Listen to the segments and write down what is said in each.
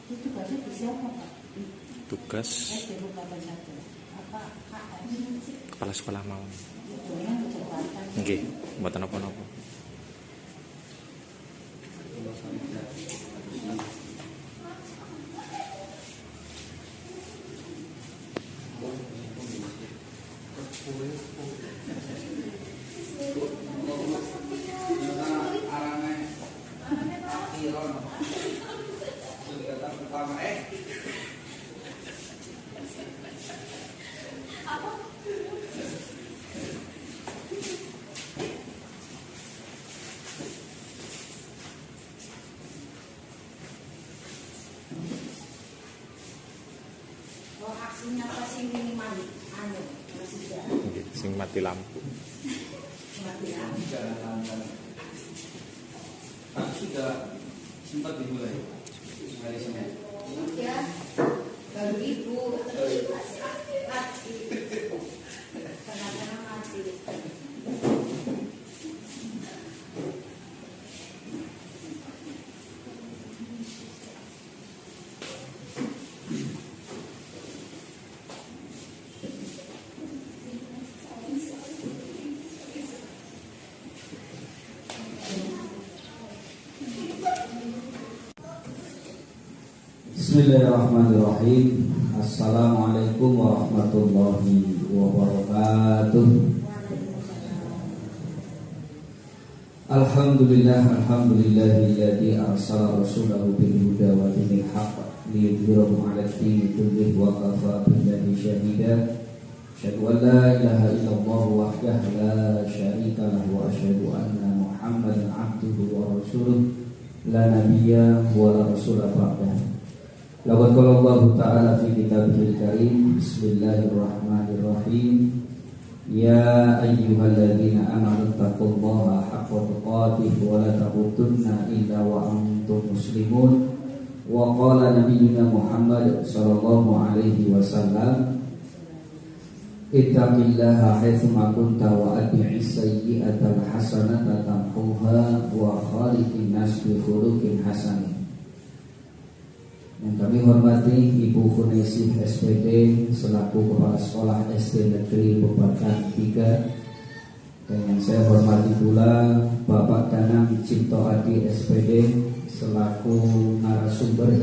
Itu tugasnya di siapa Pak? Tugas SD Kabupaten 1. Apa KM? kepala sekolah mau. Itu kecepatan. Nggih, mboten napa-napa. Oh, aksinya apa sih minimal? Masih jalan. Nggih, sing mati lampu. Mati lampu. Tapi sudah sempat dimulai hari Senin. Ya, baru ibu mati. Karena mati. Bismillahirrahmanirrahim. Assalamualaikum warahmatullahi wabarakatuh. Alhamdulillahilladzi arsala rasulahu bil huda wa dinil haqq liyudhhirahu 'alad dini kullih wa kafa billahi shahida. Asyhadu an la ilaha illallah wahdahu la syarika lahu wa asyhadu anna Muhammadan 'abduhu wa rasuluh la nabiyya wa la rasula ba'dahu. Laqad qala Allah Ta'ala fi kitabihil karim. Bismillahirrahmanirrahim. Ya ayyuhalladzina amanu taqullaha haqqa tuqatih wa la tamutunna illa wa antum muslimun. Wa qala nabiyyuna Muhammad sallallahu alaihi wasallam, ittaqillaha haitsu ma kunta wa atbi'is sayyi'atal hasanata tamhuha wa khaliqin nas bi khuluqin hasan. Yang kami hormati Ibu Funesih SPD selaku Kepala Sekolah SD Negeri Bebatan 3, dan yang saya hormati pula Bapak Danang Cipto Adi SPD selaku narasumber,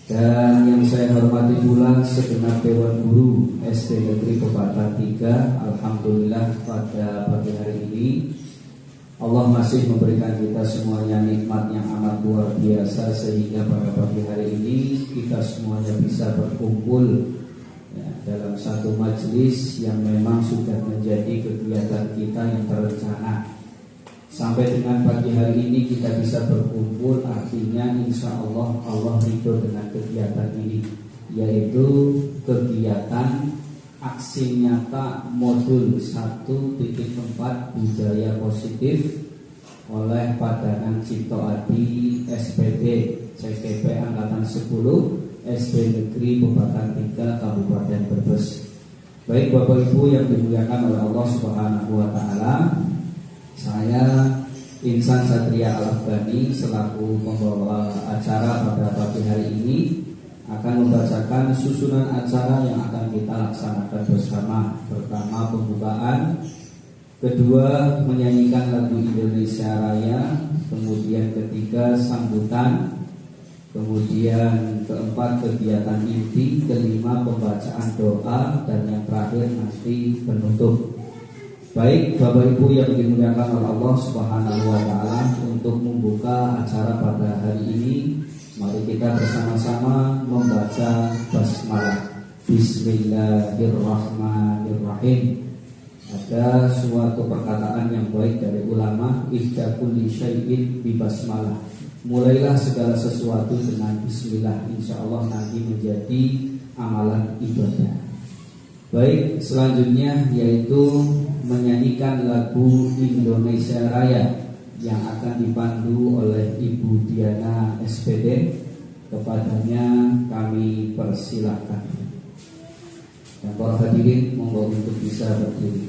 dan yang saya hormati pula segenap Dewan Guru SD Negeri Bebatan 3. Alhamdulillah pada pagi hari ini Allah masih memberikan kita semuanya nikmat yang amat luar biasa, sehingga pada pagi hari ini kita semuanya bisa berkumpul ya, dalam satu majelis yang memang sudah menjadi kegiatan kita yang terencana. Sampai dengan pagi hari ini kita bisa berkumpul, artinya insya Allah Allah ridho dengan kegiatan ini, yaitu kegiatan aksi nyata modul 1.4 budaya positif oleh Padangan Cipto Adi SPD CKP Angkatan 10 SD Negeri Bebatan 3 Kabupaten Brebes. Baik Bapak Ibu yang dimuliakan oleh Allah Subhanahu wa taala, saya Insan Satria Al-Afghani selaku pembawa acara pada pagi hari ini akan membacakan susunan acara yang akan kita laksanakan bersama. Pertama pembukaan, kedua menyanyikan lagu Indonesia Raya, kemudian ketiga sambutan, kemudian keempat kegiatan inti, kelima pembacaan doa, dan yang terakhir nanti penutup. Baik Bapak Ibu yang dimuliakan oleh Allah Subhanahu wa taala, untuk membuka acara pada hari ini mari kita bersama-sama membaca basmalah. Bismillahirrahmanirrahim. Ada suatu perkataan yang baik dari ulama, ihda kulli syai'in bi basmalah. Mulailah segala sesuatu dengan bismillah, insya Allah nanti menjadi amalan ibadah. Baik, selanjutnya yaitu menyanyikan lagu Indonesia Raya yang akan dipandu oleh Ibu Diana SPD. Kepadanya kami persilahkan. Dan para hadirin monggo untuk bisa berdiri.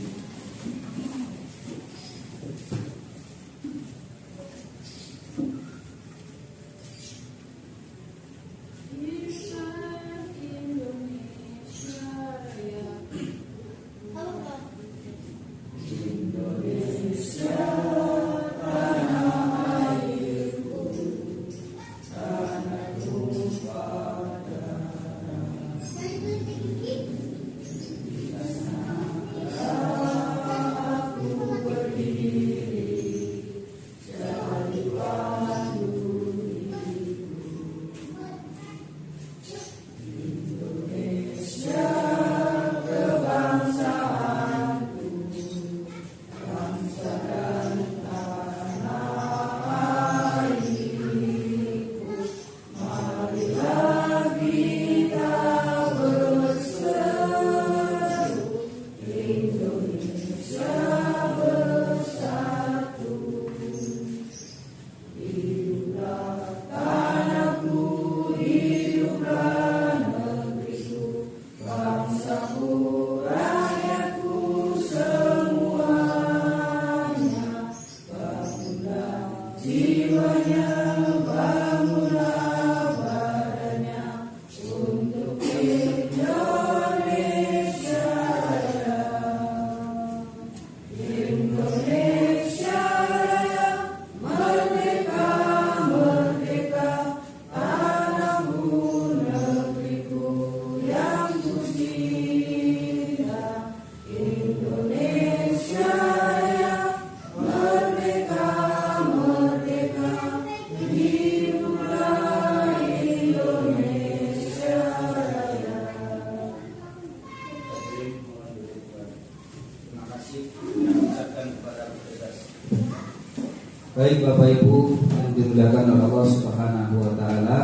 Baik Bapak Ibu yang dimuliakan oleh Allah Subhanahu wa taala.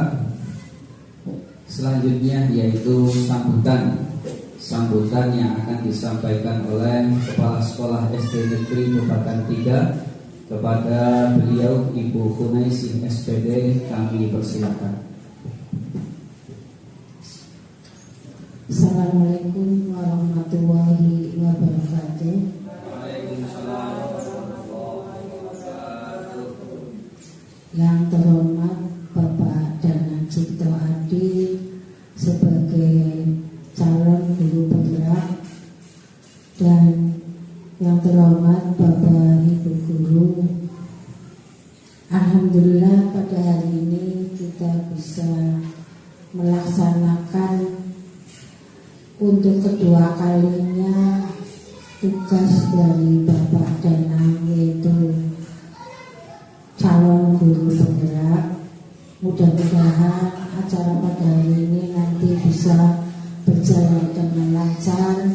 Selanjutnya yaitu sambutan yang akan disampaikan oleh Kepala Sekolah SD Negeri Pepatan 3 kepada beliau Ibu Hunaisi SPD. Kami persilakan. Assalamualaikum warahmatullahi wabarakatuh. Yang terhormat Bapak Danang Cipto Adi sebagai calon guru penggerak, dan yang terhormat Bapak Ibu guru. Alhamdulillah pada hari ini kita bisa melaksanakan untuk kedua kalinya tugas dari Bapak Danang, yaitu calon guru penggerak. Mudah-mudahan acara pada hari ini nanti bisa berjalan dengan lancar,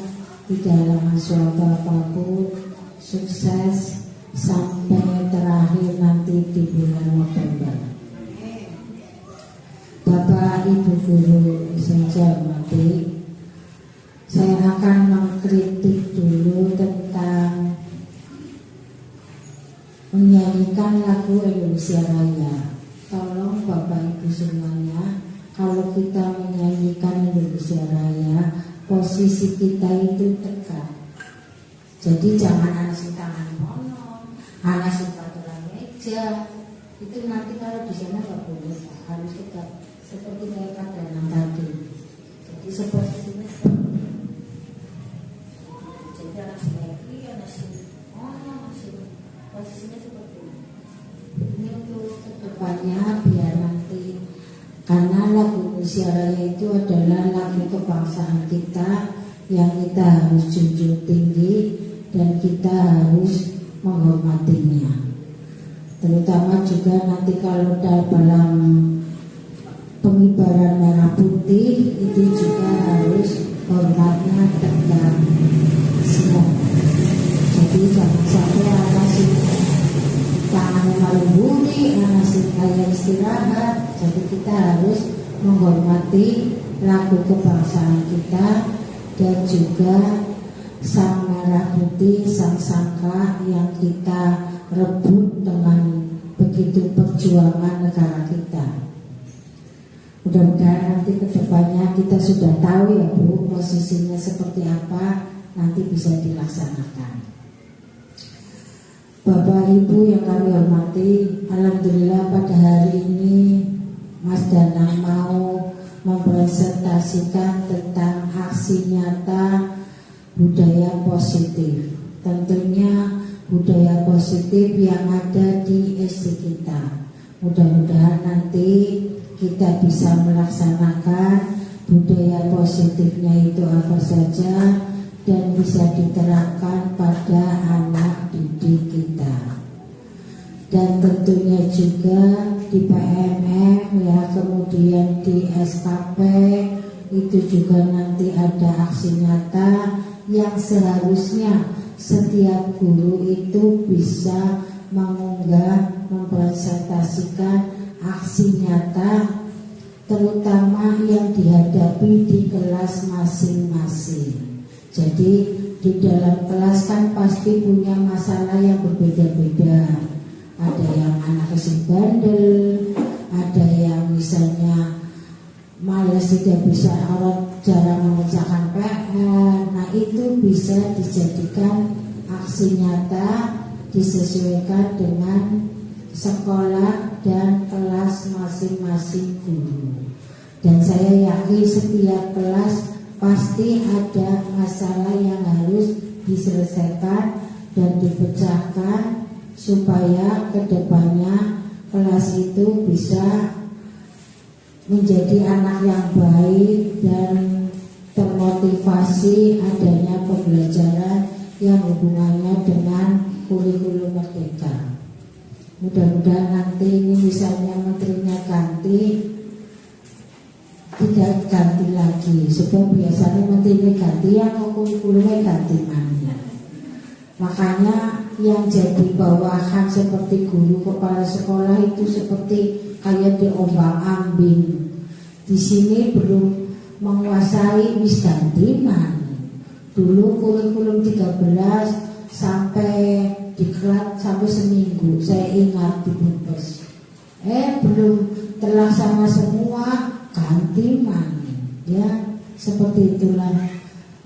tidak ada suatu apapun, sukses sampai terakhir nanti di bulan November. Bapak Ibu guru saya hormati, saya akan mengkritik dulu tentang menyanyikan lagu Indonesia Raya. Tolong Bapak Ibu semuanya, kalau kita menyanyikan Indonesia Raya, posisi kita itu tegak. Jadi jangan anak tangan mono, anak turun meja. Itu nanti kalau di sana nggak boleh, harus tegak seperti kayak pada tadi. Jadi seperti ini. Jadi anak sini, anak sini, posisinya seperti ini. Ini untuk kedepannya biar nanti, karena lagu Indonesia Raya itu adalah lagu kebangsaan kita yang kita harus junjung tinggi dan kita harus menghormatinya. Terutama juga nanti kalau dalam pengibaran merah putih itu juga harus hormatnya tegak semua. Jadi jangan sampai anak sih tangan malu buri, anak sih kayak istirahat. Jadi kita harus menghormati lagu kebangsaan kita dan juga sang merah putih, sang sangka yang kita rebut dengan begitu perjuangan negara kita. Mudah-mudahan nanti kedepannya kita sudah tahu ya Bu, posisinya seperti apa, nanti bisa dilaksanakan. Bapak Ibu yang kami hormati, alhamdulillah pada hari ini Mas Danang mau mempresentasikan tentang aksi nyata budaya positif. Tentunya budaya positif yang ada di SD kita. Mudah-mudahan nanti kita bisa melaksanakan budaya positifnya itu apa saja dan bisa diterapkan pada anak didik kita. Dan tentunya juga di PMM ya, kemudian di SKP itu juga nanti ada aksi nyata yang seharusnya setiap guru itu bisa mengunggah, mempresentasikan aksi nyata terutama yang dihadapi di kelas masing-masing. Jadi di dalam kelas kan pasti punya masalah yang berbeda-beda. Ada yang anak kecil bandel, ada yang misalnya malas tidak bisa, orang jarang mengerjakan PR. Nah itu bisa dijadikan aksi nyata, disesuaikan dengan sekolah masing-masing guru. Dan saya yakin setiap kelas pasti ada masalah yang harus diselesaikan dan dipecahkan supaya kedepannya kelas itu bisa menjadi anak yang baik dan termotivasi adanya pembelajaran yang hubungannya dengan kurikulum merdeka. Mudah-mudahan nanti ini misalnya menterinya ganti, tidak ganti lagi, sebab biasanya menterinya ganti yang kurikulumnya ganti mana. Makanya yang jadi bawahan seperti guru kepala sekolah itu seperti kayak diombang-ambing. Di sini belum menguasai wis ganti mana. Dulu kurikulum 13 sampai diklat sampai seminggu, saya ingat di Bupes. Belum terlaksana semua, ganti mana. Ya, seperti itulah.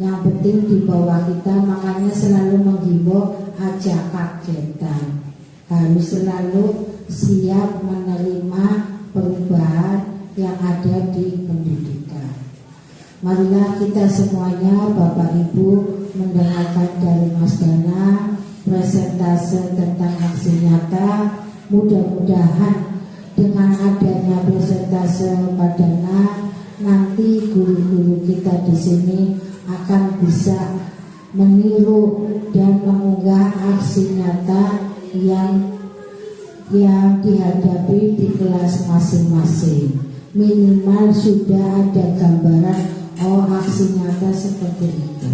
Yang penting di bawah kita, makanya selalu menghimbau aja kagetan. Harus selalu siap menerima perubahan yang ada di pendidikan. Marilah kita semuanya, Bapak Ibu, mendengarkan dari Mas Dana presentase tentang aksi nyata. Mudah-mudahan dengan adanya presentase Pak Dana, nanti guru-guru kita di sini akan bisa meniru dan mengunggah aksi nyata yang dihadapi di kelas masing-masing. Minimal sudah ada gambaran aksi nyata seperti itu.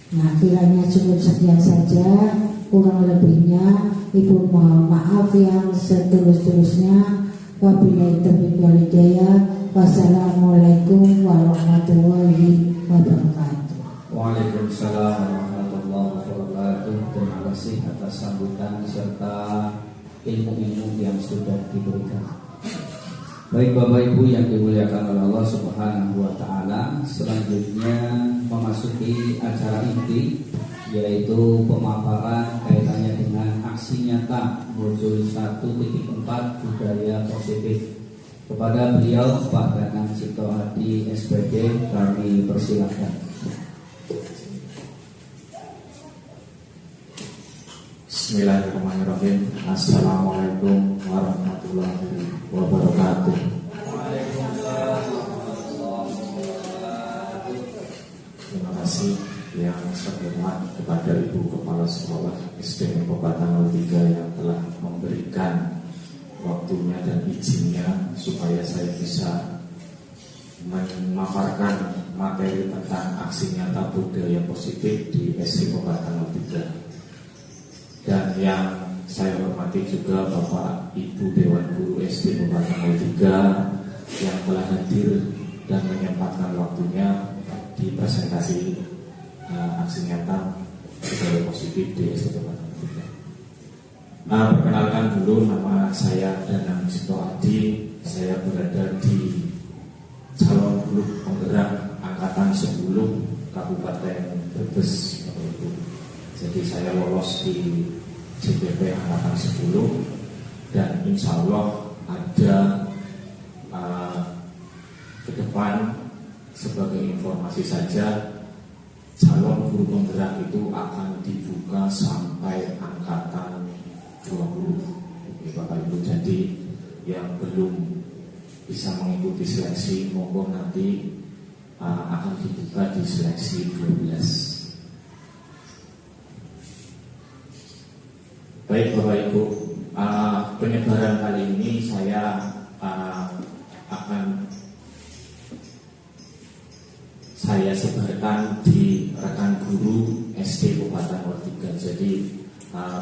Nah, kiranya cukup sekian saja, kurang lebihnya Ibu mohon maaf yang setulus-tulusnya. Wabillahi taufiq wal hidayah. Wassalamualaikum warahmatullahi wabarakatuh. Waalaikumsalam warahmatullahi wabarakatuh. Terima kasih atas sambutan serta ilmu-ilmu yang sudah diberikan. Baik Bapak Ibu yang dimuliakan oleh Allah Subhanahu wa taala, selanjutnya memasuki acara inti, yaitu pemaparan kaitannya dengan aksi nyata modul 1.4 budaya positif. Kepada beliau Pak Danang Cipto Hadi SPD kami persilakan. Bismillahirrahmanirrahim. Assalamualaikum warahmatullahi wabarakatuh. Terima kasih yang terhormat kepada Ibu Kepala Sekolah SD Negeri Tanggal 3 yang telah memberikan waktunya dan izinnya supaya saya bisa memaparkan materi tentang aksi nyata budaya positif di SD Negeri Tanggal 3. Dan yang saya hormati juga Bapak Ibu Dewan Guru SD Negeri Tanggal 3 yang telah hadir dan menyempatkan waktunya di presentasi aksi nyata budaya positif di SD Negeri Tanggal 3. Perkenalkan dulu, nama saya Danang Cipto Hadi. Saya berada di calon guru penggerak angkatan 10 Kabupaten Brebes. Jadi saya lolos di CPP angkatan 10 dan insya Allah ada ke depan sebagai informasi saja, calon guru penggerak itu akan dibuka sampai angkatan 20. Bapak Ibu, jadi yang belum bisa mengikuti seleksi monggo nanti akan dibuka di seleksi 12. Baik Bapak Ibu, penyebaran kali ini saya akan sebarkan di rekan guru SD Kabupaten Wortigan. Jadi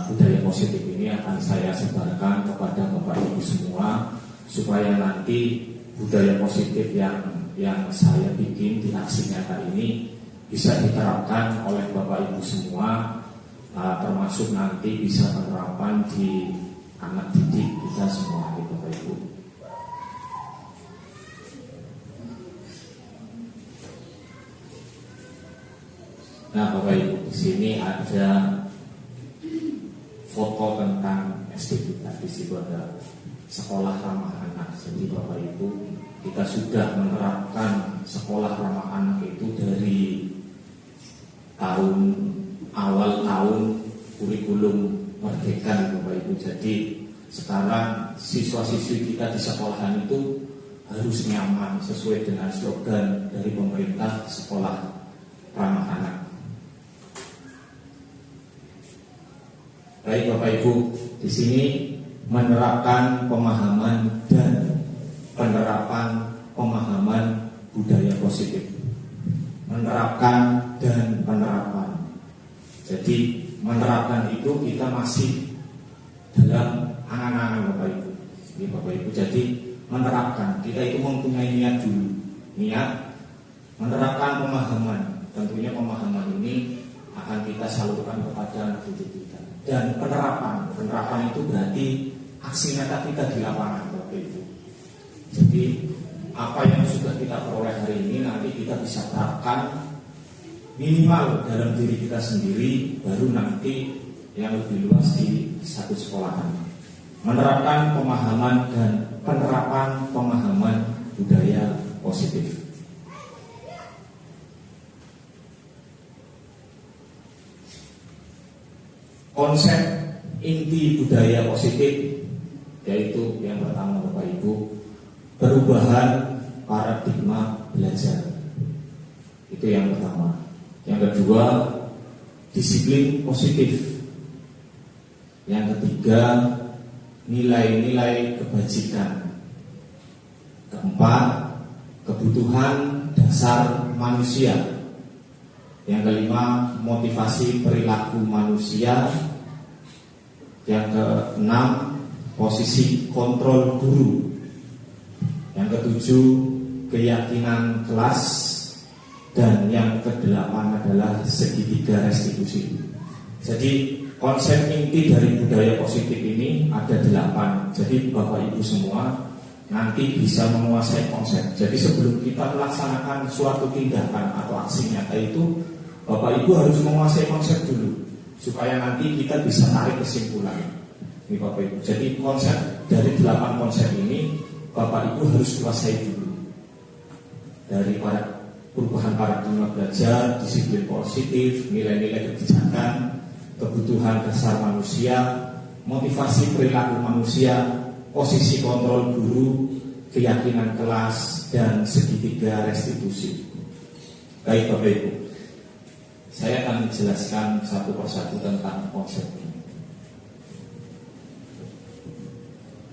budaya positif ini akan saya sebarkan kepada Bapak Ibu semua supaya nanti budaya positif yang saya bikin di aksi nyata ini bisa diterapkan oleh Bapak Ibu semua, termasuk nanti bisa penerapan di anak didik kita semua, Bapak Ibu. Nah, Bapak Ibu, di sini ada foto tentang SD kita. Di situ ada sekolah ramah anak. Jadi Jadi Bapak Ibu, kita sudah menerapkan sekolah ramah anak itu dari awal tahun kurikulum merdeka Bapak Ibu. Jadi sekarang siswa-siswi kita di sekolahan itu harus nyaman sesuai dengan slogan dari pemerintah, sekolah ramah anak. Baik Bapak Ibu, di sini menerapkan pemahaman dan penerapan pemahaman budaya positif. Menerapkan dan penerapan. Jadi menerapkan itu kita masih dalam angan-angan Bapak Ibu. Ini Bapak Ibu, jadi menerapkan, kita itu mempunyai niat dulu. Niat menerapkan pemahaman. Tentunya pemahaman ini akan kita salurkan kepada anak didik kita. Dan penerapan itu berarti aksi nyata kita di lapangan Bapak Ibu. Jadi apa yang sudah kita peroleh hari ini nanti kita bisa terapkan minimal dalam diri kita sendiri, baru nanti yang lebih luas di satu sekolahan. Menerapkan pemahaman dan penerapan pemahaman budaya positif. Konsep inti budaya positif yaitu yang pertama Bapak Ibu, perubahan paradigma belajar. Itu yang pertama. Yang kedua, disiplin positif. Yang ketiga, nilai-nilai kebajikan. Keempat, kebutuhan dasar manusia. Yang kelima, motivasi perilaku manusia. Yang keenam, posisi kontrol guru. Yang ketujuh, keyakinan kelas. Dan yang kedelapan adalah segitiga restitusi. Jadi konsep inti dari budaya positif ini ada 8. Jadi Bapak Ibu semua nanti bisa menguasai konsep. Jadi sebelum kita melaksanakan suatu tindakan atau aksi nyata itu, Bapak Ibu harus menguasai konsep dulu, supaya nanti kita bisa tarik kesimpulan. Ini Bapak Ibu. Jadi konsep dari 8 konsep ini Bapak Ibu harus kuasai dulu. Dari perubahan paradigma belajar, disiplin positif, nilai-nilai kebijakan, kebutuhan dasar manusia, motivasi perilaku manusia, posisi kontrol guru, keyakinan kelas, dan segitiga restitusi. Baik Bapak Ibu, saya akan menjelaskan satu persatu tentang konsep ini.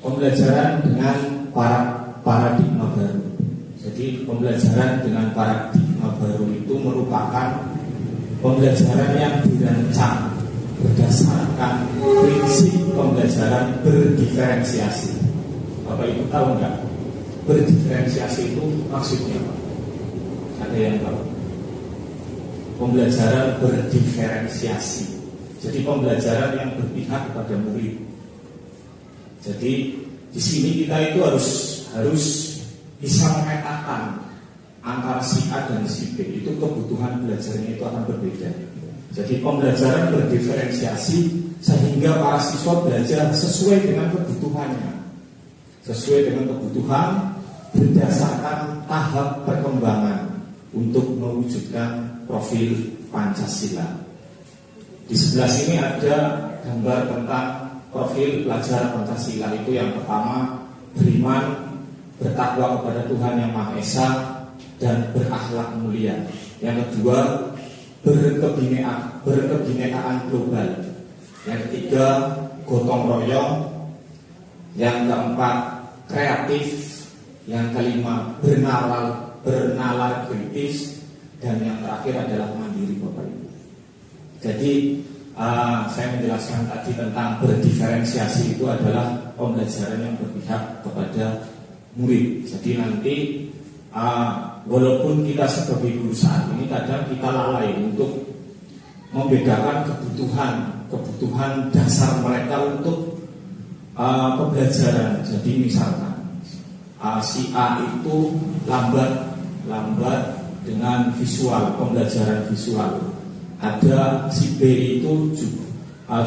Pembelajaran dengan paradigma baru. Jadi pembelajaran dengan paradigma baru itu merupakan pembelajaran yang dirancang berdasarkan prinsip pembelajaran berdiferensiasi. Bapak Ibu tahu enggak? Berdiferensiasi itu maksudnya apa? Ada yang tahu? Pembelajaran berdiferensiasi. Jadi pembelajaran yang berpihak kepada murid. Jadi di sini kita itu harus bisa memetakan antara si A dan si B, itu kebutuhan belajarnya itu akan berbeda. Jadi pembelajaran berdiferensiasi sehingga para siswa belajar sesuai dengan kebutuhannya, sesuai dengan kebutuhan berdasarkan tahap perkembangan untuk mewujudkan profil Pancasila. Di sebelah sini ada gambar tentang profil pelajar Pancasila. Itu yang pertama, beriman, bertakwa kepada Tuhan Yang Maha Esa, dan berakhlak mulia. Yang kedua, berkebinekaan global. Yang ketiga, gotong royong. Yang keempat, kreatif. Yang kelima, bernalar kritis. Dan yang terakhir adalah mandiri Bapak Ibu. Jadi saya menjelaskan tadi tentang berdiferensiasi itu adalah pembelajaran yang berpihak kepada murid. Jadi nanti walaupun kita sebagai guru saat ini kadang kita lalai untuk membedakan kebutuhan dasar mereka untuk pembelajaran. Jadi misalkan si A itu lambat dengan visual, pembelajaran visual. Ada si B itu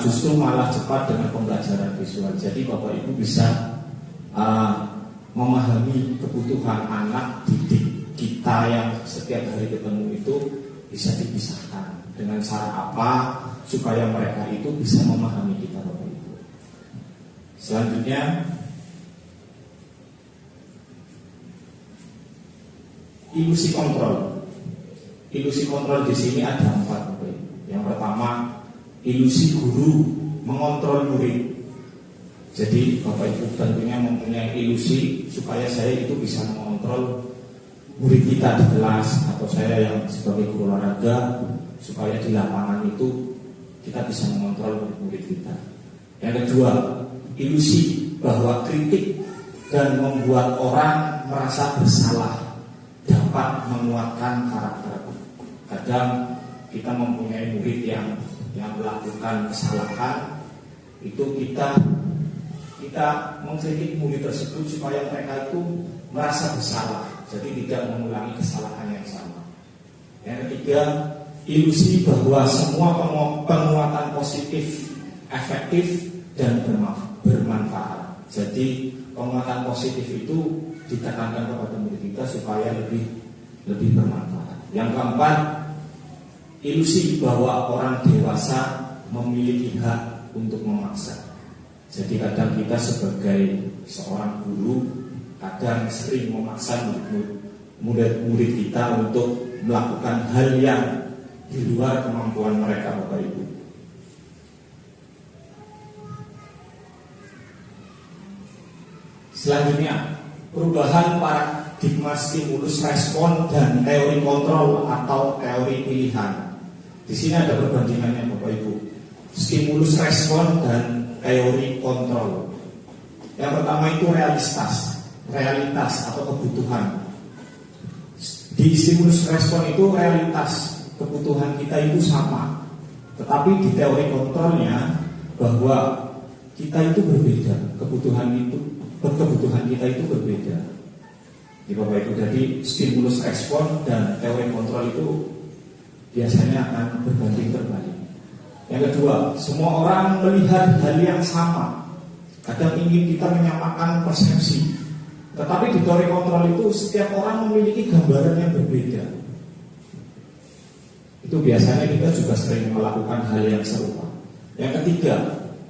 justru malah cepat dengan pembelajaran visual. Jadi Bapak Ibu bisa memahami kebutuhan anak didik kita yang setiap hari ketemu itu bisa dipisahkan dengan cara apa supaya mereka itu bisa memahami kita, Bapak Ibu. Selanjutnya, ilusi kontrol. Ilusi kontrol di sini ada 4, Bapak Ibu. Yang pertama, ilusi guru mengontrol murid. Jadi Bapak Ibu tentunya mempunyai ilusi supaya saya itu bisa mengontrol murid kita di kelas, atau saya yang sebagai guru olahraga supaya di lapangan itu kita bisa mengontrol murid kita. Yang kedua, ilusi bahwa kritik dan membuat orang merasa bersalah dapat menguatkan karakter. Kadang kita mempunyai murid yang melakukan kesalahan, itu kita mengkritik murid tersebut supaya mereka itu merasa bersalah, jadi tidak mengulangi kesalahan yang sama. Yang ketiga, ilusi bahwa semua penguatan positif efektif dan bermanfaat. Jadi penguatan positif itu ditekankan kepada murid kita supaya lebih bermanfaat. Yang keempat, ilusi bahwa orang dewasa memiliki hak untuk memaksa. Jadi kadang kita sebagai seorang guru kadang sering memaksa murid kita untuk melakukan hal yang di luar kemampuan mereka, Bapak Ibu. Selanjutnya, perubahan paradigma stimulus respon dan teori kontrol atau teori pilihan. Di sini ada perbandingannya, Bapak Ibu. Stimulus respon dan teori kontrol. Yang pertama itu realitas atau kebutuhan. Di stimulus respon itu realitas kebutuhan kita itu sama, tetapi di teori kontrolnya bahwa kita itu berbeda, kebutuhan kita itu berbeda. Di Bapak Ibu, jadi stimulus respon dan teori kontrol itu biasanya akan berbanding terbalik. Yang kedua, semua orang melihat hal yang sama. Kadang ingin kita menyamakan persepsi, tetapi di teori kontrol itu setiap orang memiliki gambaran yang berbeda. Itu biasanya kita juga sering melakukan hal yang serupa. Yang ketiga,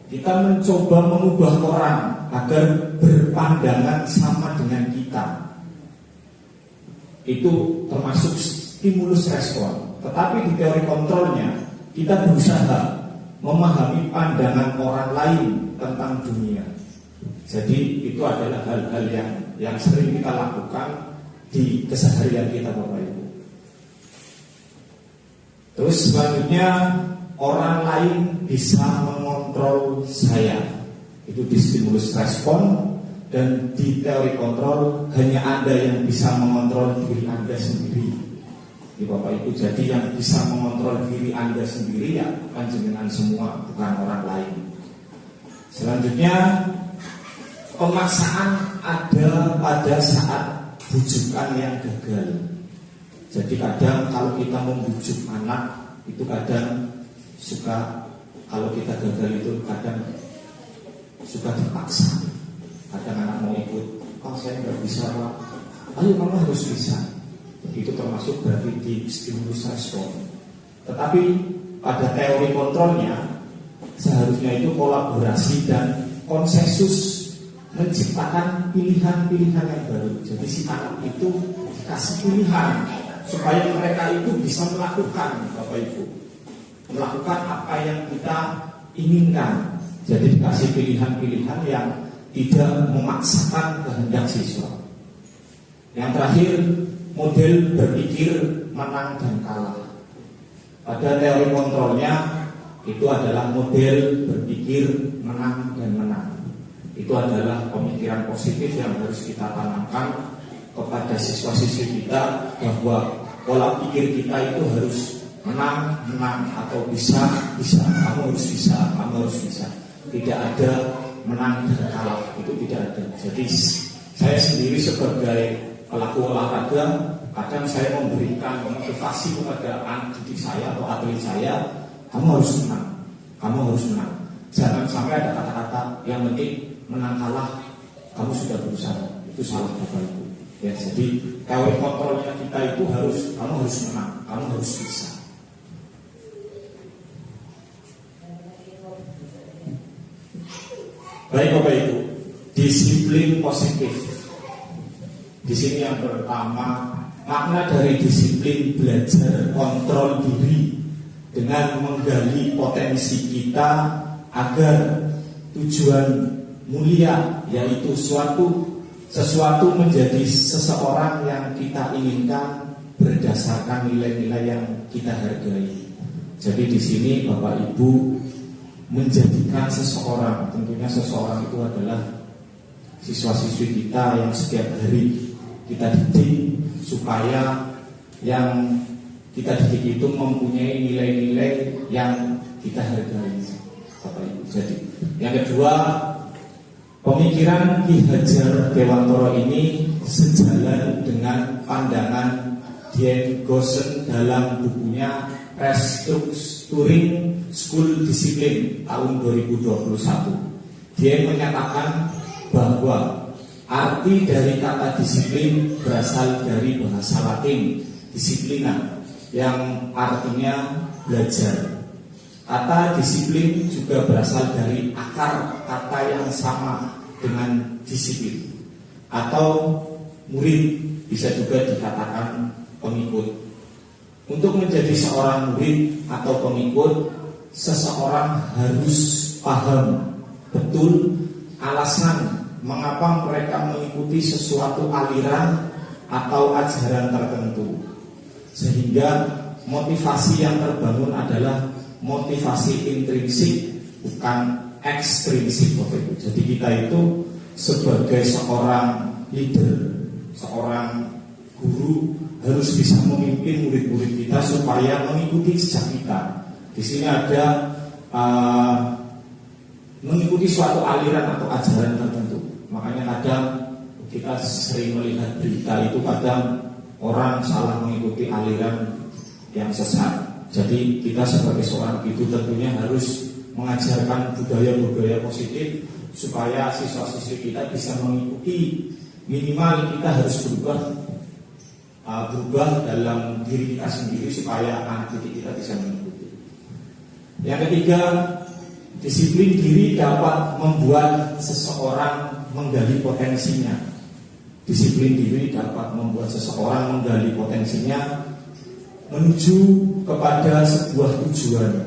kita mencoba mengubah orang agar berpandangan sama dengan kita. Itu termasuk stimulus respon. Tetapi di teori kontrolnya, kita berusaha memahami pandangan orang lain tentang dunia. Jadi itu adalah hal-hal yang sering kita lakukan di keseharian kita, Bapak Ibu. Terus selanjutnya, orang lain bisa mengontrol saya. Itu di stimulus respon. Dan di teori kontrol, hanya Anda yang bisa mengontrol diri Anda sendiri. Di Bapak Ibu, jadi yang bisa mengontrol diri Anda sendiri ya bukan jenengan semua, bukan orang lain. Selanjutnya, pemaksaan ada pada saat bujukan yang gagal. Jadi kadang kalau kita membujuk anak itu kadang suka, kalau kita gagal itu kadang suka dipaksa. Kadang anak mau ikut, saya nggak bisa Pak, ayo kamu harus bisa. Itu termasuk berarti di stimulus respon. Tetapi pada teori kontrolnya seharusnya itu kolaborasi dan konsensus menciptakan pilihan-pilihan yang baru. Jadi si anak itu dikasih pilihan supaya mereka itu bisa melakukan, Bapak Ibu, melakukan apa yang kita inginkan. Jadi dikasih pilihan-pilihan yang tidak memaksakan kehendak siswa. Yang terakhir, model berpikir menang dan kalah. Pada teori kontrolnya itu adalah model berpikir menang dan menang. Itu adalah pemikiran positif yang harus kita tanamkan kepada siswa-siswi kita, bahwa pola pikir kita itu harus menang atau bisa. Kamu harus bisa. Tidak ada menang dan kalah, itu tidak ada. Jadi saya sendiri sebagai pelaku olahraga, kadang saya memberikan motivasi kepada anak didik saya atau atlet saya, kamu harus menang. Jangan sampai ada kata-kata yang penting menang kalah kamu sudah berusaha, itu salah Bapak Ibu. Ya, jadi kalau kontrolnya kita itu kamu harus menang, kamu harus bisa. Baik Bapak Ibu, disiplin positif. Di sini yang pertama, makna dari disiplin belajar kontrol diri dengan menggali potensi kita agar tujuan mulia, yaitu sesuatu menjadi seseorang yang kita inginkan berdasarkan nilai-nilai yang kita hargai. Jadi di sini Bapak Ibu menjadikan seseorang, tentunya seseorang itu adalah siswa-siswi kita yang setiap hari kita didik supaya yang kita didik itu mempunyai nilai-nilai yang kita hargai, Bapak Ibu. Jadi yang kedua, pemikiran Ki Hajar Dewantara ini sejalan dengan pandangan Dian Goosen dalam bukunya Restructuring School Discipline tahun 2021. Dia menyatakan bahwa arti dari kata disiplin berasal dari bahasa Latin disciplina, yang artinya belajar. Kata disiplin juga berasal dari akar kata yang sama dengan disiplin, atau murid, bisa juga dikatakan pengikut. Untuk menjadi seorang murid atau pengikut, seseorang harus paham betul alasan mengapa mereka mengikuti sesuatu aliran atau ajaran tertentu, sehingga motivasi yang terbangun adalah motivasi intrinsik, bukan ekstrinsik. Jadi kita itu sebagai seorang leader, seorang guru, harus bisa memimpin murid-murid kita supaya mengikuti jejak kita. Di sini ada mengikuti suatu aliran atau ajaran tertentu. Makanya kadang kita sering melihat berita itu, kadang orang salah mengikuti aliran yang sesat. Jadi kita sebagai seorang itu tentunya harus mengajarkan budaya-budaya positif supaya siswa-siswi kita bisa mengikuti. Minimal kita harus berubah dalam diri kita sendiri supaya anak didik kita bisa mengikuti. Yang ketiga, disiplin diri dapat membuat seseorang menggali potensinya. Disiplin diri dapat membuat seseorang menggali potensinya menuju kepada sebuah tujuan.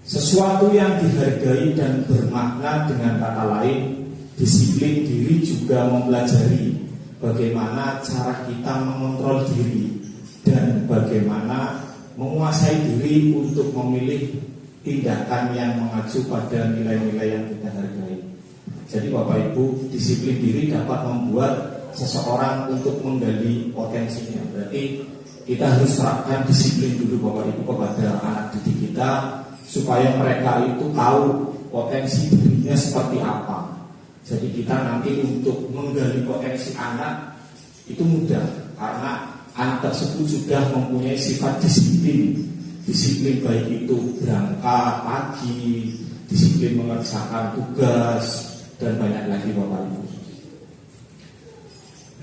Sesuatu yang dihargai dan bermakna. Dengan kata lain, disiplin diri juga mempelajari bagaimana cara kita mengontrol diri dan bagaimana menguasai diri untuk memilih tindakan yang mengacu pada nilai-nilai yang kita hargai. Jadi Bapak Ibu, disiplin diri dapat membuat seseorang untuk menggali potensinya. Berarti kita harus terapkan disiplin dulu Bapak Ibu kepada anak didik kita, supaya mereka itu tahu potensi dirinya seperti apa. Jadi kita nanti untuk menggali potensi anak itu mudah, karena anak tersebut sudah mempunyai sifat disiplin. Disiplin baik itu berangkat pagi, disiplin mengerjakan tugas, dan banyak lagi Bapak Ibu.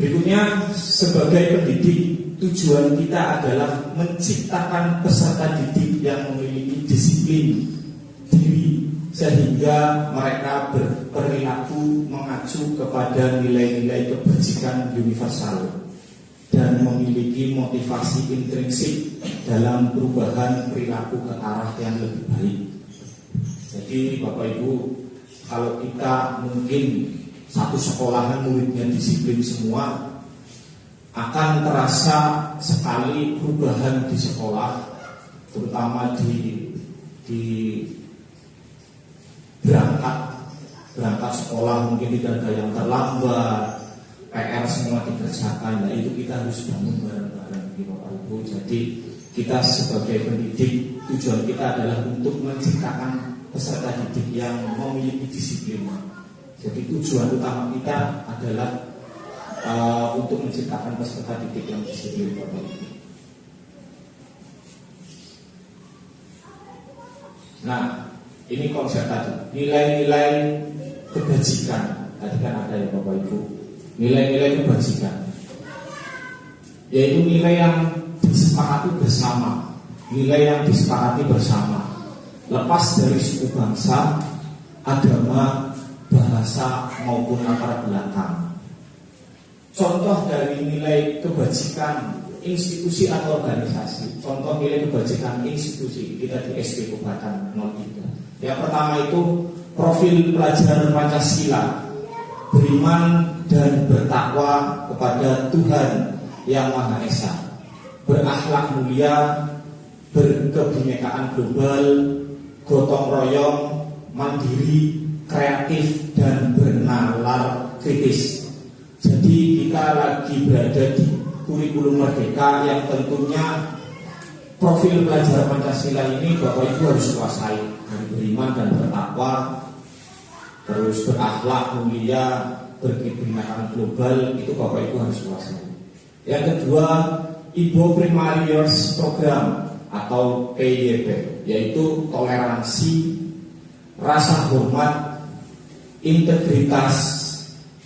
Berikutnya, sebagai pendidik, tujuan kita adalah menciptakan peserta didik yang memiliki disiplin diri, sehingga mereka berperilaku mengacu kepada nilai-nilai kebajikan universal dan memiliki motivasi intrinsik dalam perubahan perilaku ke arah yang lebih baik. Jadi Bapak Ibu, kalau kita mungkin satu sekolahan muridnya disiplin semua, akan terasa sekali perubahan di sekolah, terutama di berangkat sekolah mungkin tidak ada yang terlambat, PR semua dikerjakan. Nah itu kita harus bangun bareng-bareng di Bapak Ibu. Jadi kita sebagai pendidik, tujuan kita adalah untuk menciptakan peserta didik yang memiliki disiplin. Jadi tujuan utama kita adalah untuk menciptakan peserta didik yang disiplin Bapak Ibu. Nah, ini konsep tadi, nilai-nilai kebajikan. tadi kan ada ya Bapak Ibu, nilai-nilai kebajikan, yaitu nilai yang disepakati bersama, nilai yang disepakati bersama, lepas dari suku bangsa, agama, bahasa maupun latar belakang. Contoh dari nilai kebajikan institusi atau organisasi. Contoh nilai kebajikan institusi kita di SD Kebatan 03. Yang pertama itu profil pelajar Pancasila, beriman dan bertakwa kepada Tuhan Yang Maha Esa, berakhlak mulia, berkebinekaan global, gotong royong, mandiri, kreatif dan bernalar kritis. Jadi kita lagi berada di kurikulum merdeka yang tentunya profil pelajar Pancasila ini Bapak Ibu harus kuasai, dari beriman dan bertakwa, terus berakhlak mulia, berkebinekaan global, itu Bapak Ibu harus kuasai. Yang kedua, Ibo Primary Years Program atau PYP, yaitu toleransi, rasa hormat, integritas,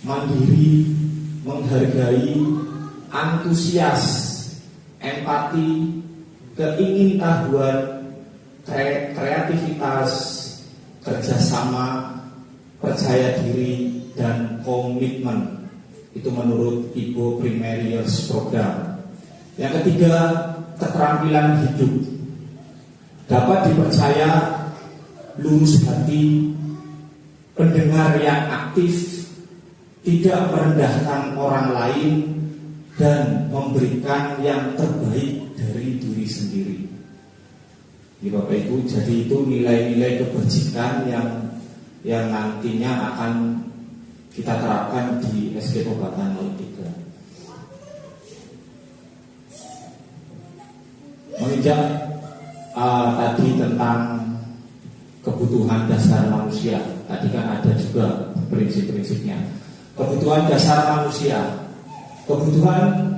mandiri, menghargai, antusias, empati, keingintahuan, kreativitas, kerjasama, percaya diri, dan komitmen. Itu menurut Ibo Primary Years Program. Yang ketiga, keterampilan hidup, dapat dipercaya, lurus hati, pendengar yang aktif, tidak merendahkan orang lain, dan memberikan yang terbaik dari diri sendiri. Ya Bapak Ibu, jadi itu nilai-nilai kebajikan yang nantinya akan kita terapkan di SD Kebatan 03. Menginjak tadi tentang kebutuhan dasar manusia, tadi kan ada juga prinsip-prinsipnya. Kebutuhan dasar manusia. Kebutuhan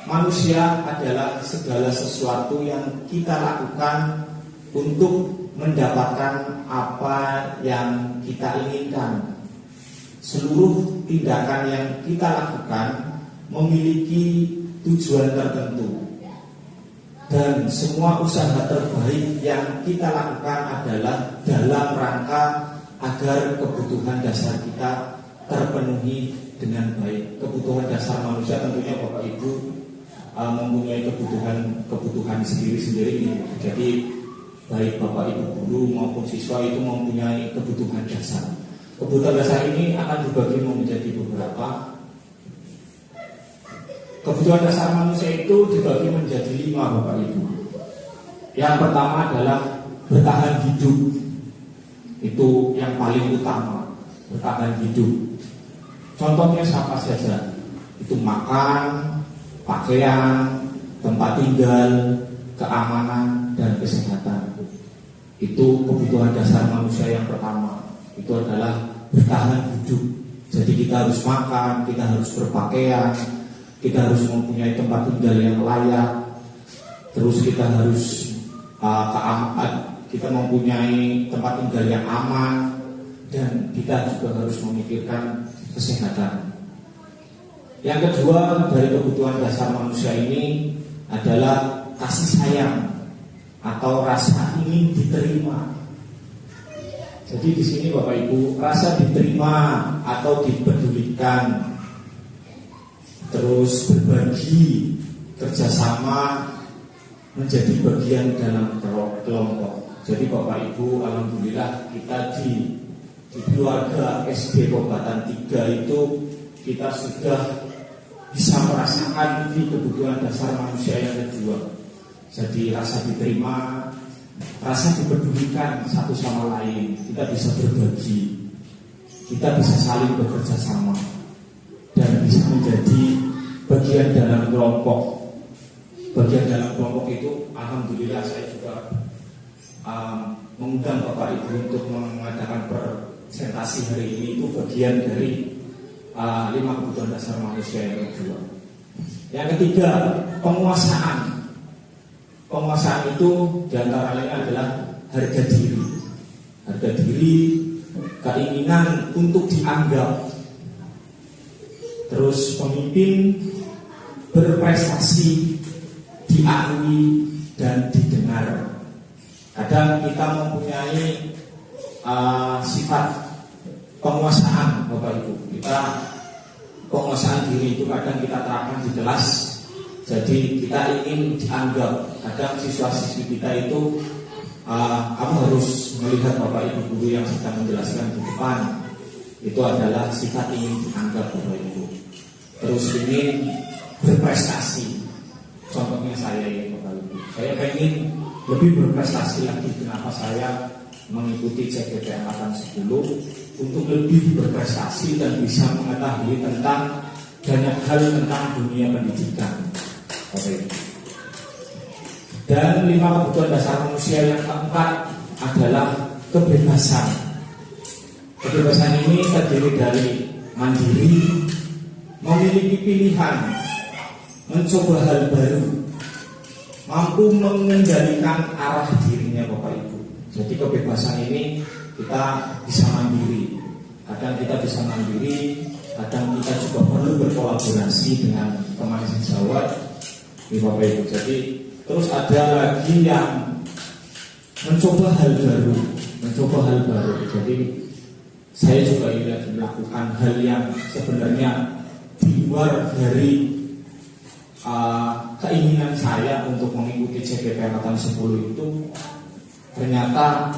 manusia adalah segala sesuatu yang kita lakukan untuk mendapatkan apa yang kita inginkan. Seluruh tindakan yang kita lakukan memiliki tujuan tertentu, dan semua usaha terbaik yang kita lakukan adalah dalam rangka agar kebutuhan dasar kita terpenuhi dengan baik. Kebutuhan dasar manusia tentunya Bapak Ibu mempunyai kebutuhan sendiri-sendiri. Jadi baik Bapak Ibu guru maupun siswa itu mempunyai kebutuhan dasar. Kebutuhan dasar ini akan dibagi menjadi beberapa. Kebutuhan dasar manusia itu dibagi menjadi 5 Bapak Ibu. Yang pertama adalah bertahan hidup. Itu yang paling utama, bertahan hidup. Contohnya siapa saja? Itu makan, pakaian, tempat tinggal, keamanan, dan kesehatan. Itu kebutuhan dasar manusia yang pertama. Itu adalah bertahan hidup. Jadi kita harus makan, kita harus berpakaian, kita harus mempunyai tempat tinggal yang layak. Terus kita harus kita mempunyai tempat tinggal yang aman, dan kita juga harus memikirkan kesehatan. Yang kedua dari kebutuhan dasar manusia ini adalah kasih sayang atau rasa ingin diterima. Jadi di sini Bapak Ibu, rasa diterima atau dipedulikan, terus berbagi, kerjasama, menjadi bagian dalam kelompok. Jadi Bapak Ibu, alhamdulillah kita di keluarga SD Kebatan 3 itu kita sudah bisa merasakan ini kebutuhan dasar manusia yang kedua. Jadi rasa diterima, rasa dipedulikan satu sama lain, kita bisa berbagi, kita bisa saling bekerja sama, dan bisa menjadi bagian dalam kelompok. Bagian dalam kelompok itu alhamdulillah saya juga mengundang Bapak Ibu untuk mengadakan presentasi hari ini. Itu bagian dari 5 kebutuhan dasar manusia yang kedua. Yang ketiga, penguasaan. Penguasaan itu diantara lainnya adalah harga diri. Harga diri, keinginan untuk dianggap, Terus pemimpin berprestasi diakui dan didengar. Kadang kita mempunyai sifat penguasaan, Bapak Ibu. Kita penguasaan diri itu kadang kita terapkan di kelas. Jadi kita ingin dianggap. Kadang siswa-siswi kita itu kamu harus melihat Bapak Ibu guru yang sedang menjelaskan di depan. Itu adalah sifat ingin dianggap, Bapak Ibu. Terus ingin berprestasi. Contohnya saya ini, Bapak Ibu. Saya ingin lebih berprestasi lagi. Kenapa saya mengikuti CGP Angkatan 10? Untuk lebih berprestasi dan bisa mengetahui tentang banyak hal tentang dunia pendidikan. Oke. Dan 5 kebutuhan dasar manusia yang keempat adalah kebebasan. Kebebasan ini terdiri dari mandiri, memiliki pilihan, mencoba hal baru, mampu mengendalikan arah dirinya, Bapak Ibu. Jadi kebebasan ini kita bisa mandiri. Kadang kita bisa mandiri, kadang kita juga perlu berkolaborasi dengan teman sejawat di Bapak Ibu. Jadi terus ada lagi yang mencoba hal baru, Jadi saya juga ingin melakukan hal yang sebenarnya di luar dari keinginan saya untuk mengikuti CGP Angkatan 10 itu. Ternyata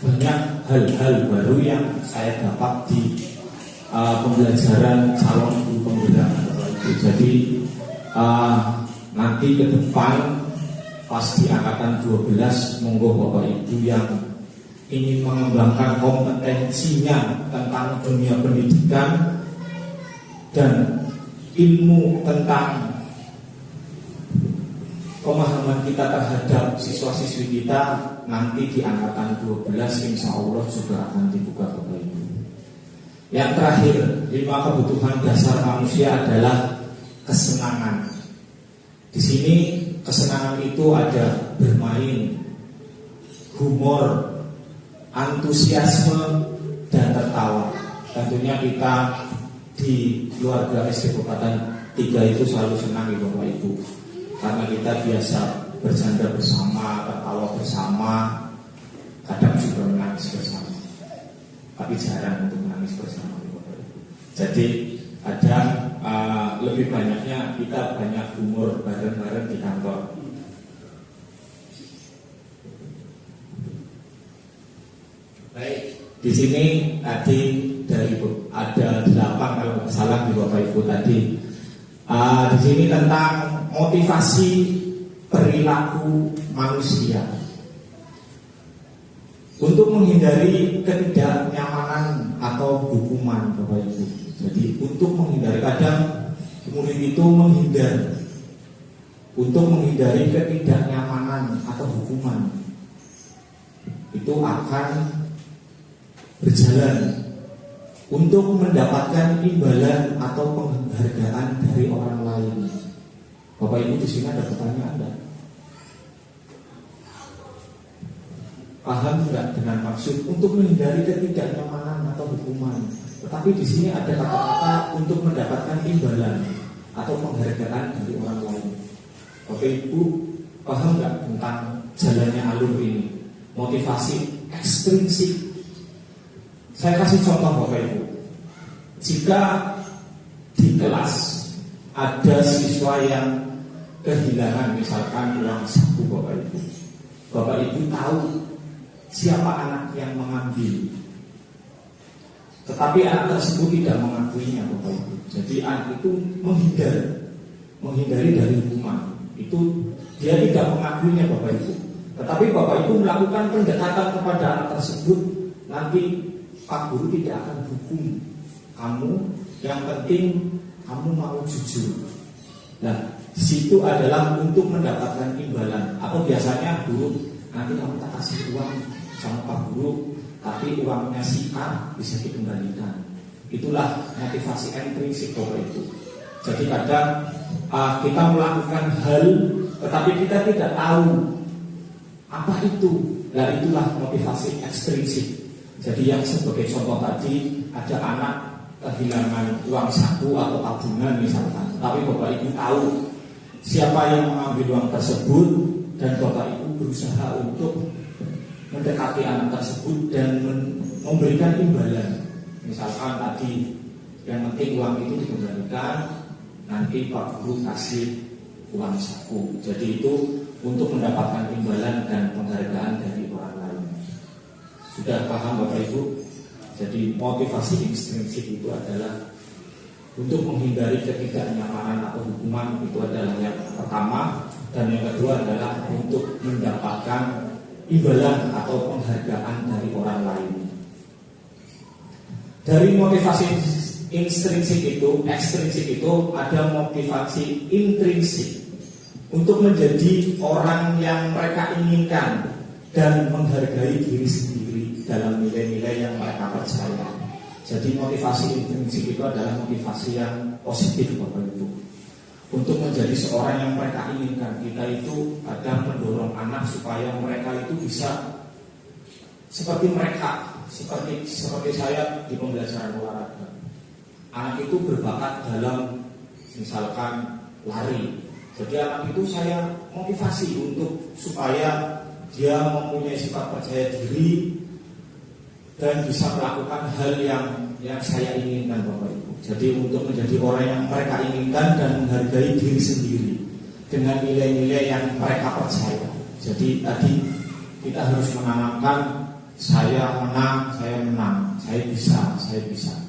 banyak hal-hal baru yang saya dapat di pembelajaran calon guru penggerak. Jadi nanti ke depan pas di angkatan 12, monggo Bapak Ibu yang ingin mengembangkan kompetensinya tentang dunia pendidikan dan ilmu tentang pemahaman kita terhadap siswa-siswi kita, nanti di angkatan 12 insya Allah juga akan dibuka, Bapak Ibu. Yang terakhir, 5 kebutuhan dasar manusia adalah kesenangan. Di sini kesenangan itu ada bermain, humor, antusiasme, dan tertawa. Tentunya kita di keluarga SD Kabupaten 3 itu selalu senang ya Bapak Ibu, karena kita biasa bercanda bersama, tertawa bersama, kadang juga menangis bersama. Tapi jarang untuk menangis bersama Bapak Ibu. Jadi kadang lebih banyaknya kita banyak humor bareng-bareng di kantor. Baik, di sini tadi dari ada 8 kalau nggak salah di Bapak Ibu tadi. Di sini tentang motivasi perilaku manusia untuk menghindari ketidaknyamanan atau hukuman, Bapak Ibu. Jadi untuk menghindari, kadang murid itu menghindar untuk menghindari ketidaknyamanan atau hukuman, itu akan berjalan untuk mendapatkan imbalan atau penghargaan dari orang lain. Bapak Ibu di sini ada pertanyaan enggak? Paham enggak dengan maksud untuk menghindari ketidaknyamanan atau hukuman? Tetapi di sini ada kata-kata untuk mendapatkan imbalan atau penghargaan dari orang lain. Bapak Ibu paham enggak tentang jalannya alur ini? Motivasi ekstrinsik. Saya kasih contoh Bapak Ibu. Jika di kelas ada siswa yang kehilangan misalkan uang saku, Bapak Ibu. Bapak Ibu tahu siapa anak yang mengambil, tetapi anak tersebut tidak mengakuinya, Bapak Ibu. Jadi anak itu menghindari dari hukuman. Itu dia tidak mengakuinya, Bapak Ibu. Tetapi Bapak Ibu melakukan pendekatan kepada anak tersebut, nanti Pak Guru tidak akan hukum kamu. Yang penting kamu mau jujur. Nah, di situ adalah untuk mendapatkan imbalan. Atau biasanya guru, nanti kamu tak kasih uang sama Pak Guru, tapi uangnya si A bisa dikembalikan. Itulah motivasi intrinsik Bapak Ibu. Jadi kadang kita melakukan hal, tetapi kita tidak tahu apa itu. Nah, itulah motivasi ekstrinsik. Jadi yang sebagai contoh tadi, ada anak kehilangan uang saku atau tabungan misalkan, tapi Bapak Ibu tahu siapa yang mengambil uang tersebut dan Bapak Ibu berusaha untuk mendekati anak tersebut dan memberikan imbalan. Misalkan tadi yang penting uang itu dikembalikan, nanti Pak Guru kasih uang saku. Jadi itu untuk mendapatkan imbalan dan penghargaan dari orang lain. Sudah paham Bapak Ibu? Jadi motivasi intrinsik itu adalah untuk menghindari ketidaknyamanan atau hukuman, itu adalah yang pertama. Dan yang kedua adalah untuk mendapatkan imbalan atau penghargaan dari orang lain. Dari motivasi ekstrinsik itu ada motivasi intrinsik untuk menjadi orang yang mereka inginkan dan menghargai diri sendiri dalam nilai-nilai yang mereka percaya. Jadi motivasi intrinsik itu adalah motivasi yang positif Bapak Ibu, untuk menjadi seorang yang mereka inginkan. Kita itu kadang mendorong anak supaya mereka itu bisa seperti mereka, seperti saya di pembelajaran olahraga. Anak itu berbakat dalam misalkan lari. Jadi anak itu saya motivasi untuk supaya dia mempunyai sifat percaya diri dan bisa melakukan hal yang saya inginkan Bapak Ibu. Jadi untuk menjadi orang yang mereka inginkan dan menghargai diri sendiri dengan nilai-nilai yang mereka percaya. Jadi tadi kita harus menanamkan saya menang, saya bisa.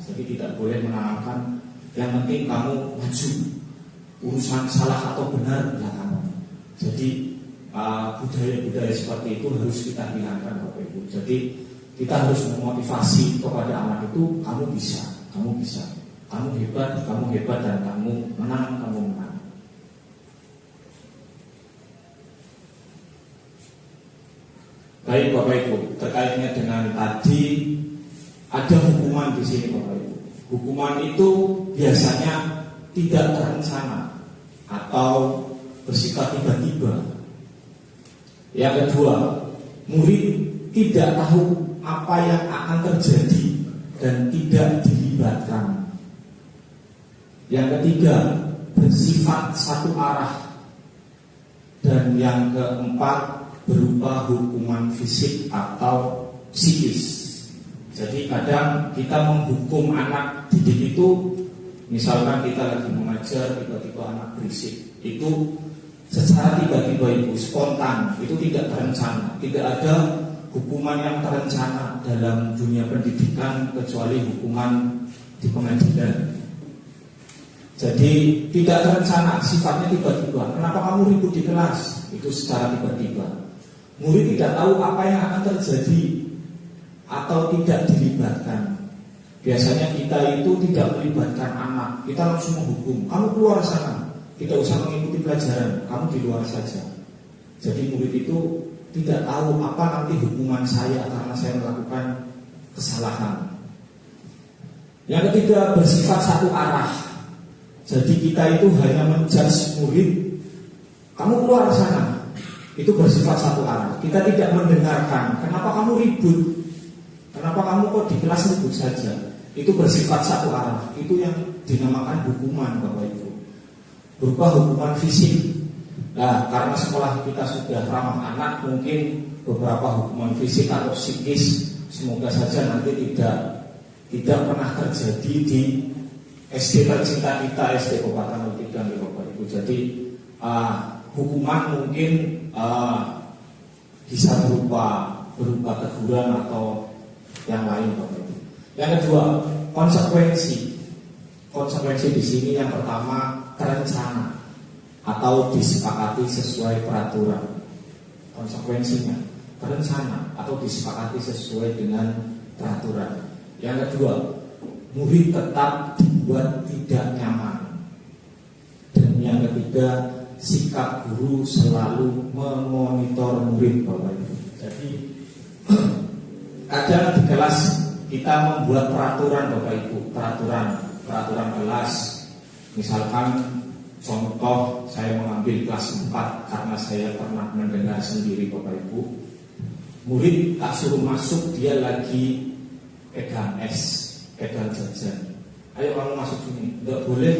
Jadi tidak boleh menanamkan yang penting kamu maju, urusan salah atau benar belakangan. Jadi budaya-budaya seperti itu harus kita hilangkan Bapak Ibu. Jadi kita harus memotivasi kepada anak itu, kamu bisa, kamu hebat dan kamu menang. Baik Bapak Ibu, terkaitnya dengan tadi ada hukuman di sini Bapak Ibu. Hukuman itu biasanya tidak terencana atau bersifat tiba-tiba. Yang kedua, murid tidak tahu apa yang akan terjadi dan tidak dilibatkan. Yang ketiga, bersifat satu arah. Dan yang keempat, berupa hukuman fisik atau psikis. Jadi kadang kita menghukum anak didik itu, misalkan kita lagi mengajar, tiba-tiba anak berisik, itu secara tiba-tiba itu spontan, itu tidak terencana. Tidak ada hukuman yang terencana dalam dunia pendidikan kecuali hukuman di pengadilan. Jadi tidak terencana, sifatnya tiba-tiba. Kenapa kamu ribut di kelas? Itu secara tiba-tiba. Murid tidak tahu apa yang akan terjadi atau tidak dilibatkan. Biasanya kita itu tidak melibatkan anak, kita langsung menghukum. Kamu keluar sana, tidak usah mengikuti pelajaran, kamu di luar saja. Jadi murid itu tidak tahu apa nanti hukuman saya karena saya melakukan kesalahan. Yang ketiga, bersifat satu arah. Jadi kita itu hanya menjudge murid, kamu keluar sana. Itu bersifat satu arah. Kita tidak mendengarkan, kenapa kamu ribut, kenapa kamu kok di kelas ribut saja. Itu bersifat satu arah. Itu yang dinamakan hukuman Bapak Ibu, berupa hukuman fisik. Nah, karena sekolah kita sudah ramah anak, mungkin beberapa hukuman fisik atau psikis semoga saja nanti tidak pernah terjadi di SD tercinta kita, SD Kabupaten 03 Bapak Ibu. Jadi hukuman mungkin bisa berupa teguran atau yang lain Bapak Ibu. Yang kedua, konsekuensi. Konsekuensi di sini yang pertama terencana atau disepakati sesuai peraturan. Konsekuensinya terencana atau disepakati sesuai dengan peraturan. Yang kedua, murid tetap dibuat tidak nyaman. Dan yang ketiga, sikap guru selalu memonitor murid Bapak Ibu. Jadi kadang di kelas kita membuat peraturan Bapak Ibu, peraturan kelas. Misalkan contoh saya mengambil kelas 4 karena saya pernah mendengar sendiri Bapak Ibu. Murid tak suruh masuk, dia lagi pegang es, pegang jajan. ayo kamu masuk sini, nggak boleh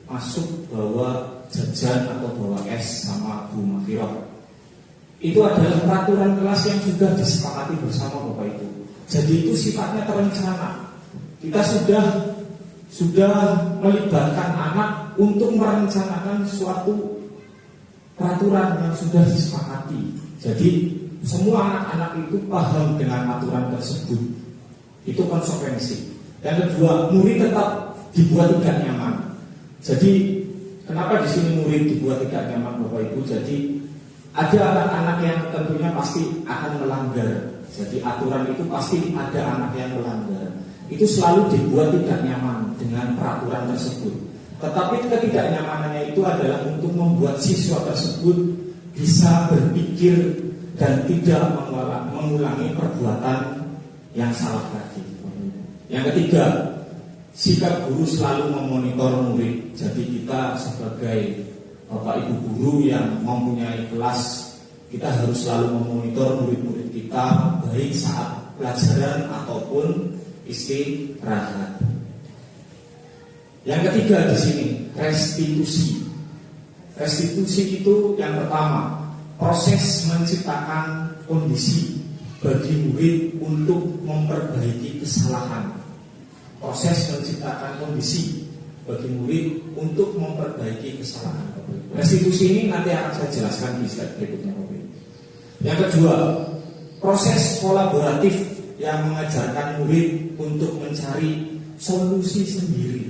masuk bawa jajan atau bawa es sama Bu Mafirah. Itu adalah peraturan kelas yang sudah disepakati bersama Bapak Ibu. Jadi itu sifatnya terencana. Kita sudah melibatkan anak untuk merencanakan suatu peraturan yang sudah disepakati. Jadi semua anak-anak itu paham dengan aturan tersebut. Itu konsekuensi. Yang kedua, murid tetap dibuat tidak nyaman. Jadi kenapa di sini murid dibuat tidak nyaman Bapak Ibu? Jadi ada anak-anak yang tentunya pasti akan melanggar. Jadi aturan itu pasti ada anak yang melanggar. Itu selalu dibuat tidak nyaman dengan peraturan tersebut. Tetapi ketidaknyamanannya itu adalah untuk membuat siswa tersebut bisa berpikir dan tidak mengulangi perbuatan yang salah tadi. Yang ketiga, sikap guru selalu memonitor murid. Jadi kita sebagai Bapak Ibu guru yang mempunyai kelas, kita harus selalu memonitor murid-murid kita baik saat pelajaran ataupun istirahat. Yang ketiga di sini, restitusi. Restitusi itu yang pertama, proses menciptakan kondisi bagi murid untuk memperbaiki kesalahan. Proses menciptakan kondisi bagi murid untuk memperbaiki kesalahan. Restitusi ini nanti akan saya jelaskan di slide berikutnya. Yang kedua, proses kolaboratif yang mengajarkan murid untuk mencari solusi sendiri.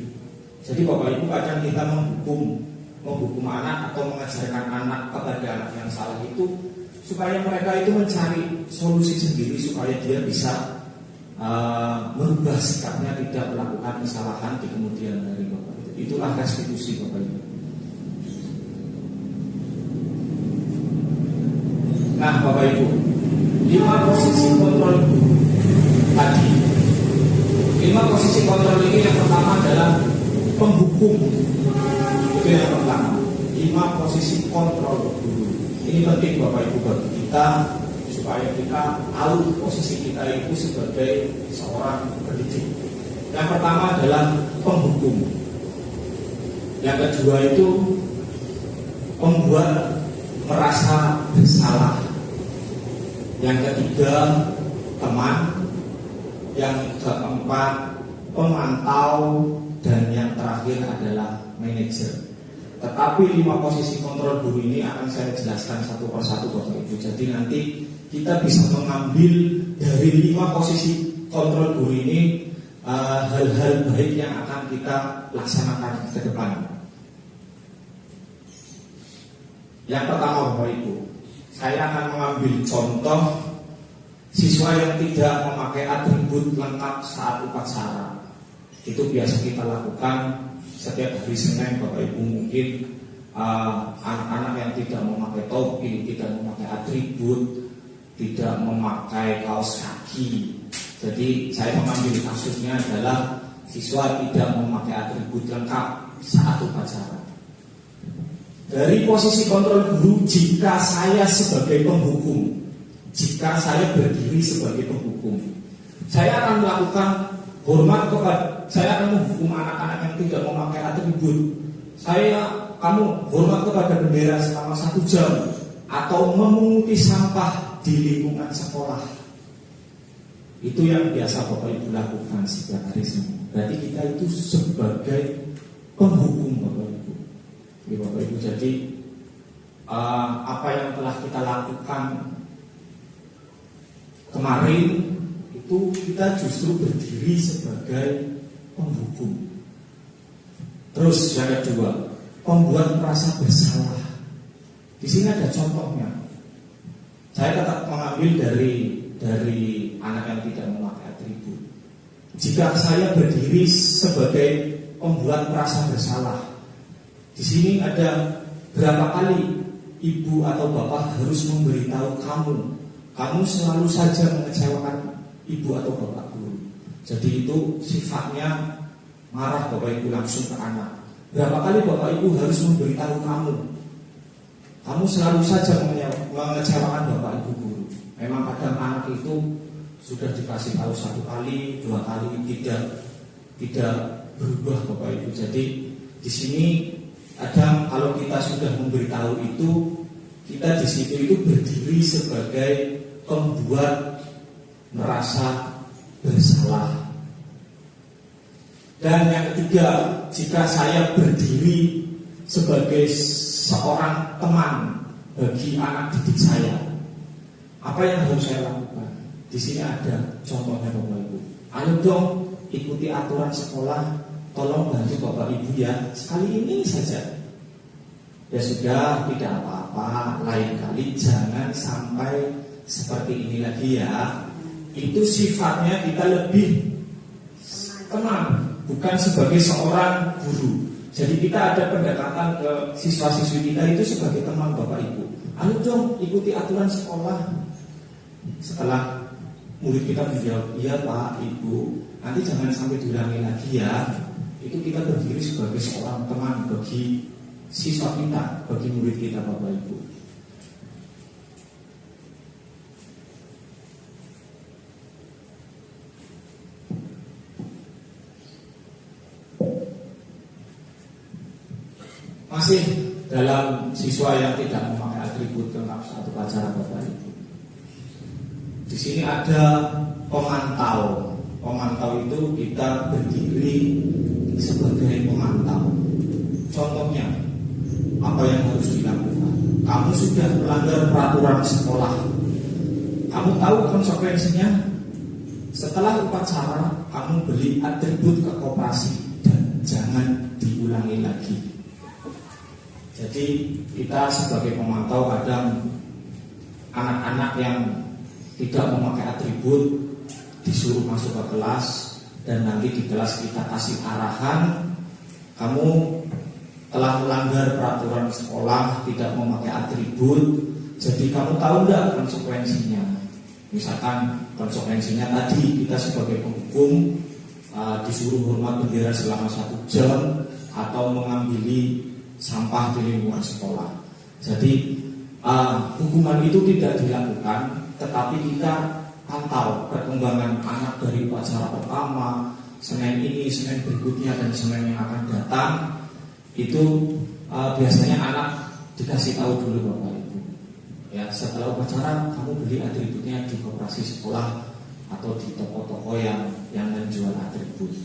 Jadi Bapak Ibu kadang kita menghukum anak atau mengajarkan anak kepada anak yang salah itu supaya mereka itu mencari solusi sendiri supaya dia bisa merubah sikapnya, tidak melakukan kesalahan di kemudian hari Bapak Ibu. Itulah restitusi Bapak Ibu. Nah Bapak Ibu, 5 posisi kontrol tadi. 5 posisi kontrol ini yang pertama adalah penghukum. Itu yang pertama. 5 posisi kontrol dulu. Ini penting Bapak Ibu bagi kita supaya kita tahu posisi kita itu sebagai seorang pendidik. Yang pertama adalah penghukum. Yang kedua itu membuat merasa bersalah. Yang ketiga teman. Yang keempat pemantau. Dan yang terakhir adalah manajer. Tetapi 5 posisi kontrol guru ini akan saya jelaskan satu persatu Bapak Ibu. Jadi nanti kita bisa mengambil dari 5 posisi kontrol guru ini hal-hal baik yang akan kita laksanakan ke depan. Yang pertama Bapak Ibu, saya akan mengambil contoh siswa yang tidak memakai atribut lengkap saat upacara. Itu biasa kita lakukan setiap hari Senin Bapak Ibu. Mungkin anak-anak yang tidak memakai topi, tidak memakai atribut, tidak memakai kaos kaki. Jadi saya mengambil kasusnya adalah siswa tidak memakai atribut lengkap saat upacara. Dari posisi kontrol guru, jika saya sebagai penghukum, jika saya berdiri sebagai penghukum, saya akan melakukan hormat saya akan menghukum anak-anak yang tidak memakai atribut. Kamu hormat kepada bendera selama 1 jam atau memunguti sampah di lingkungan sekolah. Itu yang biasa Bapak Ibu lakukan setiap hari Senin. Berarti kita itu sebagai penghukum Bapak Ibu. Jadi Bapak Ibu, jadi apa yang telah kita lakukan kemarin itu kita justru berdiri sebagai penghukum. Terus yang kedua, membuat merasa bersalah. Di sini ada contohnya. Saya tetap mengambil dari anak yang tidak memakai atribut. Jika saya berdiri sebagai pembuat merasa bersalah, di sini ada berapa kali ibu atau bapak harus memberitahu kamu selalu saja mengecewakan ibu atau bapak guru. Jadi itu sifatnya marah Bapak Ibu langsung ke anak. Berapa kali Bapak Ibu harus memberitahu kamu selalu saja mengecewakan Bapak Ibu guru. Memang kadang anak itu sudah dikasih tahu 1 kali, 2 kali tidak berubah Bapak Ibu. Jadi di sini kadang kalau kita sudah memberitahu itu, kita di situ itu berdiri sebagai pembuat merasa bersalah. Dan yang ketiga, jika saya berdiri sebagai seorang teman bagi anak didik saya, apa yang harus saya lakukan? Di sini ada contohnya Bapak Ibu. Ayo dong ikuti aturan sekolah, tolong bantu Bapak Ibu ya, sekali ini saja. Ya sudah, tidak apa-apa, lain kali jangan sampai seperti ini lagi ya. Itu sifatnya kita lebih teman, bukan sebagai seorang guru. Jadi kita ada pendekatan ke siswa-siswi kita itu sebagai teman Bapak Ibu. Ayo dong ikuti aturan sekolah. Setelah murid kita menjawab, iya Pak, Ibu, nanti jangan sampai diulangi lagi ya. Itu kita berdiri sebagai seorang teman bagi siswa kita, bagi murid kita Bapak Ibu. Masih dalam siswa yang tidak memakai atribut dalam satu pelajaran Bapak Ibu. Di sini ada pemantau. Pemantau itu kita berdiri sebagai pemantau. Contohnya, apa yang harus dilakukan? Kamu sudah melanggar peraturan sekolah. Kamu tahu konsekuensinya? Setelah upacara, kamu beli atribut ke koperasi dan jangan diulangi lagi. Jadi kita sebagai pemantau kadang anak-anak yang tidak memakai atribut disuruh masuk ke kelas, dan nanti di kelas kita kasih arahan, kamu telah melanggar peraturan sekolah, tidak memakai atribut. Jadi kamu tahu enggak konsekuensinya? Misalkan konsekuensinya tadi kita sebagai penghukum disuruh hormat bendera selama 1 jam atau mengambil sampah di lingkungan sekolah. Jadi hukuman itu tidak dilakukan, tetapi kita pantau perkembangan anak dari upacara pertama, Senin ini, Senin berikutnya, dan Senin yang akan datang. Itu biasanya anak dikasih tahu dulu Bapak Ibu. Ya, setelah upacara kamu beli atributnya di koperasi sekolah atau di toko-toko yang menjual atribut.